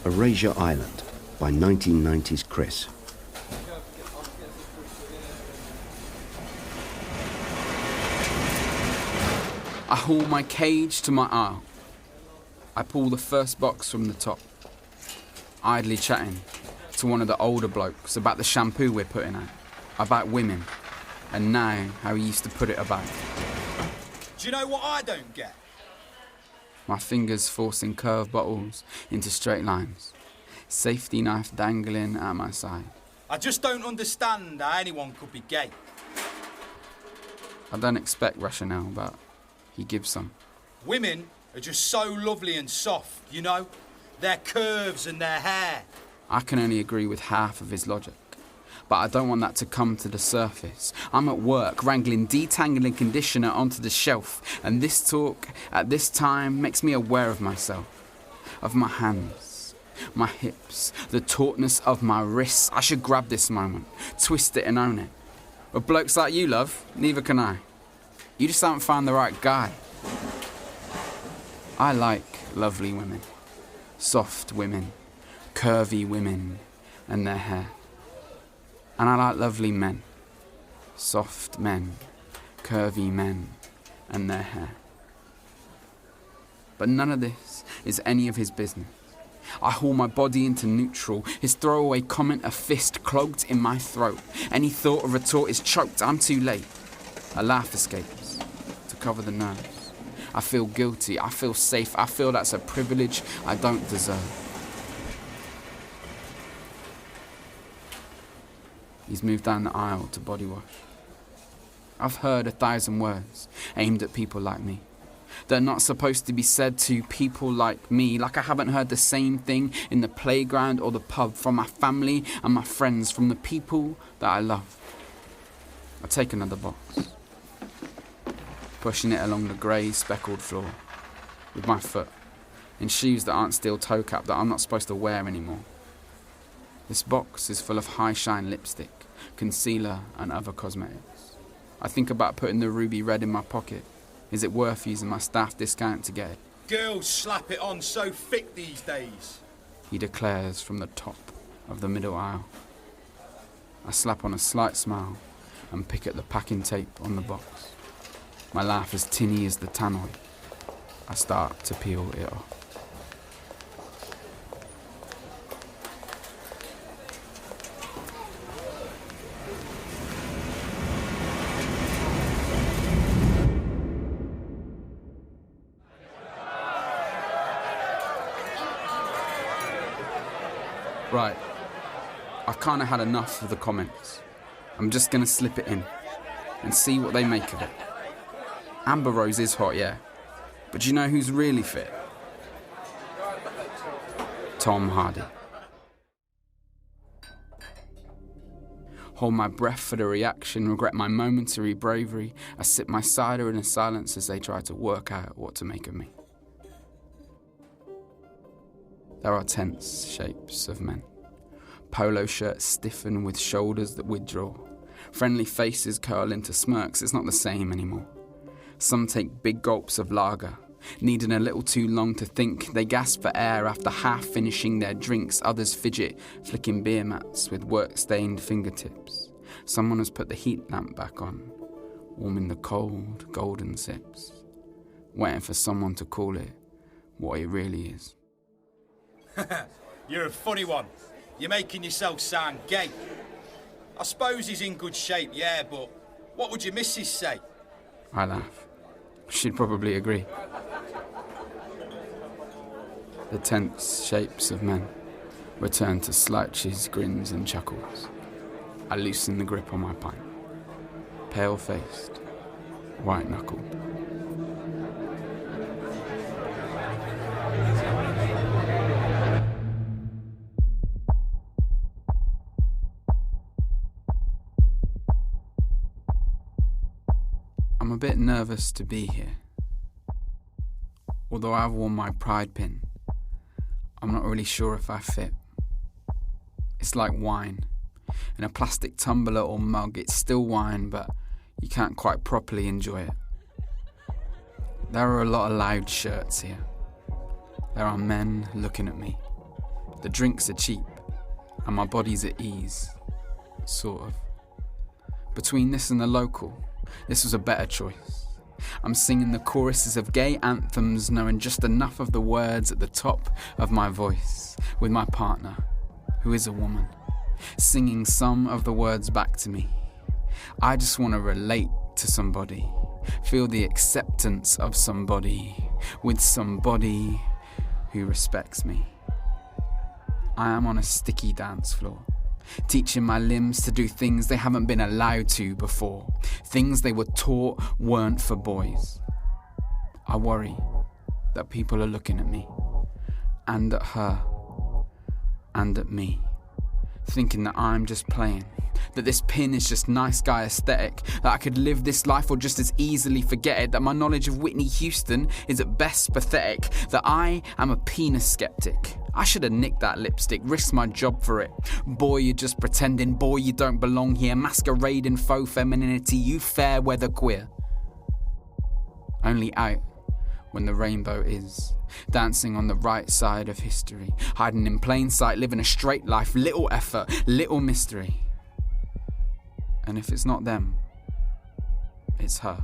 Erasure Island by 1990s Chris. I haul my cage to my aisle. I pull the first box from the top, idly chatting to one of the older blokes about the shampoo we're putting out, about women, and now how he used to put it about. Do you know what I don't get? My fingers forcing curved bottles into straight lines, safety knife dangling at my side. I just don't understand how anyone could be gay. I don't expect rationale, but he gives some. Women are just so lovely and soft, you know? Their curves and their hair. I can only agree with half of his logic, but I don't want that to come to the surface. I'm at work wrangling detangling conditioner onto the shelf, and this talk at this time makes me aware of myself, of my hands, my hips, the tautness of my wrists. I should grab this moment, twist it and own it. But blokes like you, love, neither can I. You just haven't found the right guy. I like lovely women, soft women, curvy women and their hair. And I like lovely men, soft men, curvy men and their hair. But none of this is any of his business. I haul my body into neutral, his throwaway comment a fist clogged in my throat. Any thought of retort is choked, I'm too late. A laugh escapes to cover the nerves. I feel guilty, I feel safe, I feel that's a privilege I don't deserve. He's moved down the aisle to body wash. I've heard 1,000 words aimed at people like me. They're not supposed to be said to people like me, like I haven't heard the same thing in the playground or the pub from my family and my friends, from the people that I love. I take another box, pushing it along the grey speckled floor with my foot, in shoes that aren't steel toe cap that I'm not supposed to wear anymore. This box is full of high shine lipstick, concealer and other cosmetics. I think about putting the ruby red in my pocket. Is it worth using my staff discount to get it? Girls slap it on so thick these days, he declares from the top of the middle aisle. I slap on a slight smile and pick at the packing tape on the box. My laugh as tinny as the tannoy. I start to peel it off. Right, I've kind of had enough of the comments. I'm just going to slip it in and see what they make of it. Amber Rose is hot, yeah, but do you know who's really fit? Tom Hardy. Hold my breath for the reaction, regret my momentary bravery. I sip my cider in a silence as they try to work out what to make of me. There are tense shapes of men. Polo shirts stiffen with shoulders that withdraw. Friendly faces curl into smirks. It's not the same anymore. Some take big gulps of lager. Needing a little too long to think, they gasp for air after half finishing their drinks. Others fidget, flicking beer mats with work-stained fingertips. Someone has put the heat lamp back on, warming the cold, golden sips, waiting for someone to call it what it really is. You're a funny one. You're making yourself sound gay. I suppose he's in good shape, yeah, but what would your missus say? I laugh. She'd probably agree. The tense shapes of men return to slouches, grins and chuckles. I loosen the grip on my pint. Pale-faced, white-knuckled. I'm a bit nervous to be here. Although I've worn my pride pin, I'm not really sure if I fit. It's like wine. In a plastic tumbler or mug, it's still wine, but you can't quite properly enjoy it. There are a lot of loud shirts here. There are men looking at me, The drinks are cheap, and my body's at ease. Sort of. Between this and the local, this was a better choice. I'm singing the choruses of gay anthems, knowing just enough of the words at the top of my voice, with my partner, who is a woman, singing some of the words back to me. I just want to relate to somebody, feel the acceptance of somebody, with somebody who respects me. I am on a sticky dance floor, teaching my limbs to do things they haven't been allowed to before, things they were taught weren't for boys. I worry that people are looking at me, and at her, and at me, thinking that I'm just playing, that this pin is just nice guy aesthetic, that I could live this life or just as easily forget it, that my knowledge of Whitney Houston is at best pathetic, that I am a penis skeptic. I should have nicked that lipstick, risked my job for it. Boy, you're just pretending, boy, you don't belong here, masquerading faux femininity, you fair weather queer. Only out when the rainbow is, dancing on the right side of history, hiding in plain sight, living a straight life, little effort, little mystery. And if it's not them, it's her.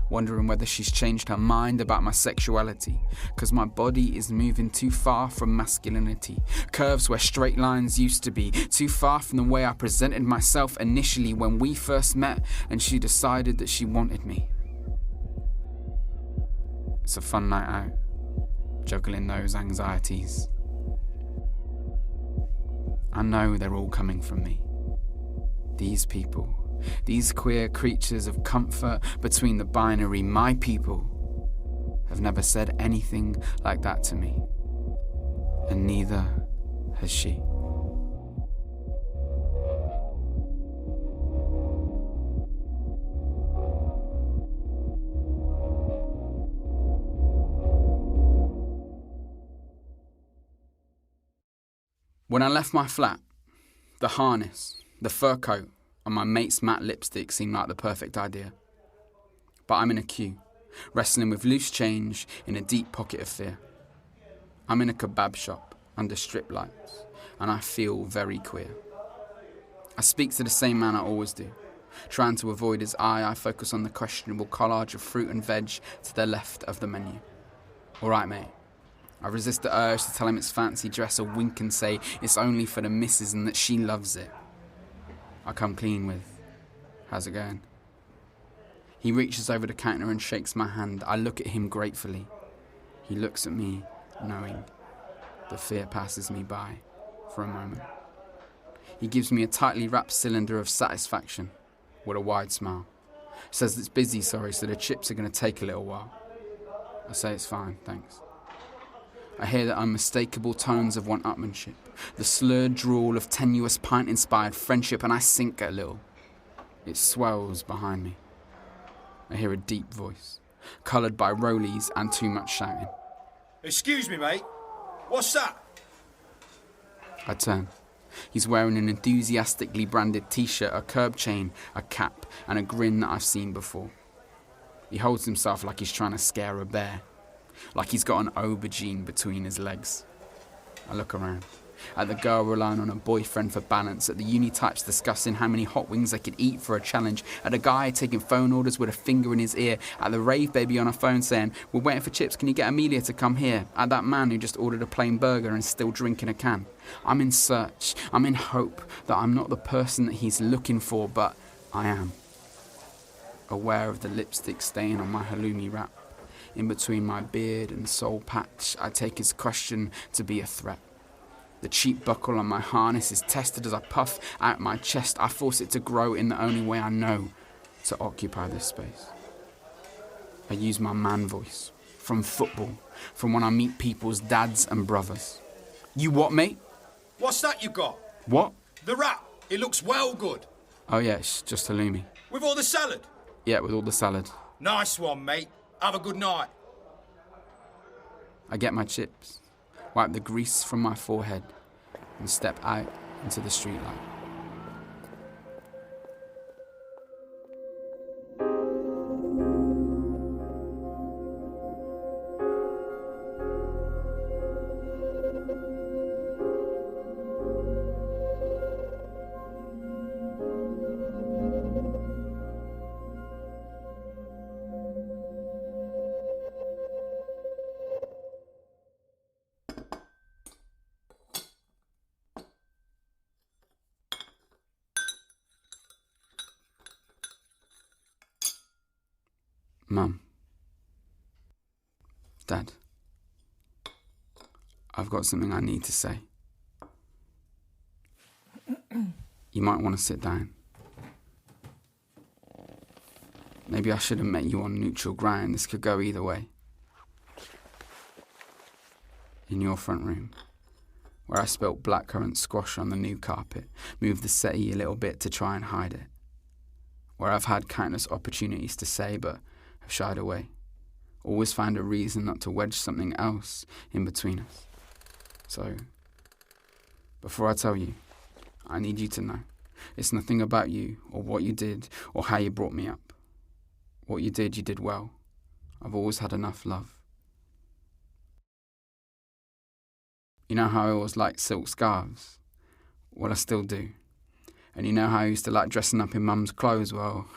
Wondering whether she's changed her mind about my sexuality, cause my body is moving too far from masculinity, curves where straight lines used to be, too far from the way I presented myself initially when we first met and she decided that she wanted me. It's a fun night out, juggling those anxieties. I know they're all coming from me. These people, these queer creatures of comfort between the binary, my people, have never said anything like that to me. And neither has she. When I left my flat, the harness, the fur coat, and my mate's matte lipstick seemed like the perfect idea. But I'm in a queue, wrestling with loose change in a deep pocket of fear. I'm in a kebab shop under strip lights, and I feel very queer. I speak to the same man I always do. Trying to avoid his eye, I focus on the questionable collage of fruit and veg to the left of the menu. All right, mate. I resist the urge to tell him it's fancy dress or wink and say it's only for the missus and that she loves it. I come clean with, how's it going? He reaches over the counter and shakes my hand. I look at him gratefully. He looks at me, knowing. The fear passes me by for a moment. He gives me a tightly wrapped cylinder of satisfaction with a wide smile. Says it's busy, sorry, so the chips are going to take a little while. I say it's fine, thanks. I hear the unmistakable tones of one-upmanship, the slurred drawl of tenuous pint-inspired friendship, and I sink a little. It swells behind me. I hear a deep voice, coloured by rollies and too much shouting. Excuse me, mate. What's that? I turn. He's wearing an enthusiastically branded t-shirt, a curb chain, a cap, and a grin that I've seen before. He holds himself like he's trying to scare a bear. Like he's got an aubergine between his legs. I look around, at the girl relying on a boyfriend for balance, at the uni types discussing how many hot wings they could eat for a challenge, at a guy taking phone orders with a finger in his ear, at the rave baby on her phone saying, "We're waiting for chips, can you get Amelia to come here?" At that man who just ordered a plain burger and still drinking a can. I'm in search, I'm in hope that I'm not the person that he's looking for, but I am. Aware of the lipstick stain on my halloumi wrap. In between my beard and soul patch, I take his question to be a threat. The cheap buckle on my harness is tested as I puff out my chest. I force it to grow in the only way I know to occupy this space. I use my man voice, from football, from when I meet people's dads and brothers. You what, mate? What's that you got? What? The wrap. It looks well good. Oh yeah, it's just halloumi. With all the salad? Yeah, with all the salad. Nice one, mate. Have a good night. I get my chips, wipe the grease from my forehead, and step out into the streetlight. Mum. Dad. I've got something I need to say. You might want to sit down. Maybe I should have met you on neutral ground. This could go either way. In your front room, where I spilt blackcurrant squash on the new carpet, moved the settee a little bit to try and hide it. Where I've had countless opportunities to say but have shied away. Always found a reason not to wedge something else in between us. So, before I tell you, I need you to know. It's nothing about you or what you did or how you brought me up. What you did well. I've always had enough love. You know how I always liked silk scarves? Well, I still do. And you know how I used to like dressing up in Mum's clothes? Well,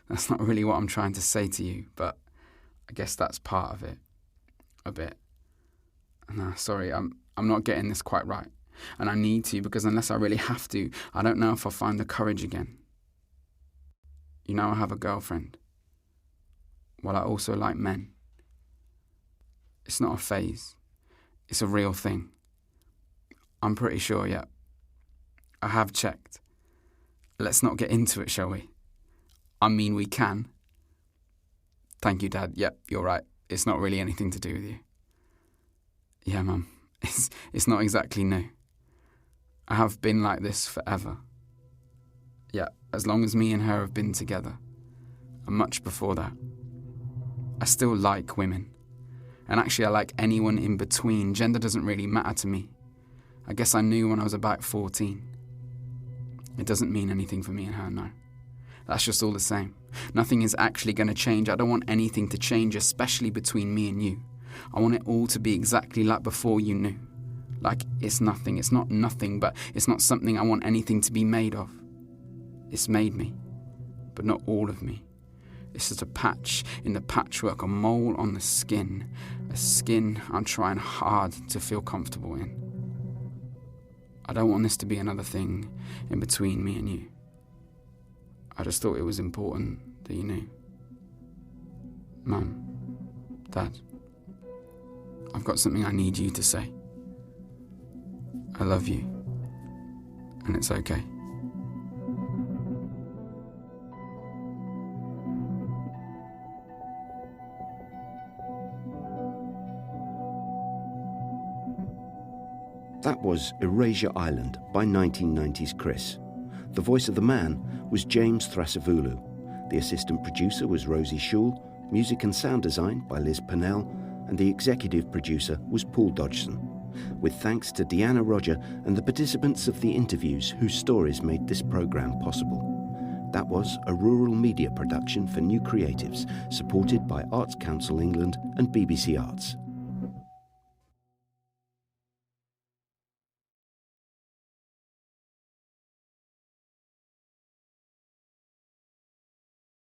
that's not really what I'm trying to say to you, but I guess that's part of it. A bit. No, sorry, I'm not getting this quite right. And I need to, because unless I really have to, I don't know if I'll find the courage again. You know I have a girlfriend. Well, I also like men. It's not a phase. It's a real thing. I'm pretty sure, yeah. I have checked. Let's not get into it, shall we? I mean, we can. Thank you, Dad. Yep, you're right. It's not really anything to do with you. Yeah, Mum. It's not exactly new. I have been like this forever. Yeah, as long as me and her have been together. And much before that. I still like women. And actually, I like anyone in between. Gender doesn't really matter to me. I guess I knew when I was about 14. It doesn't mean anything for me and her, no. That's just all the same. Nothing is actually going to change. I don't want anything to change, especially between me and you. I want it all to be exactly like before you knew. Like it's nothing. It's not nothing, but it's not something I want anything to be made of. It's made me, but not all of me. It's just a patch in the patchwork, a mole on the skin. A skin I'm trying hard to feel comfortable in. I don't want this to be another thing in between me and you. I just thought it was important that you knew. Mum, Dad, I've got something I need you to say. I love you, and it's okay. That was Erasure Island by 1990s Chris. The voice of the man was James Thrasivoulou. The assistant producer was Rosie Shewell, music and sound design by Liz Purnell, and the executive producer was Paul Dodgson. With thanks to Deanna Roger and the participants of the interviews whose stories made this programme possible. That was a rural media production for new creatives, supported by Arts Council England and BBC Arts.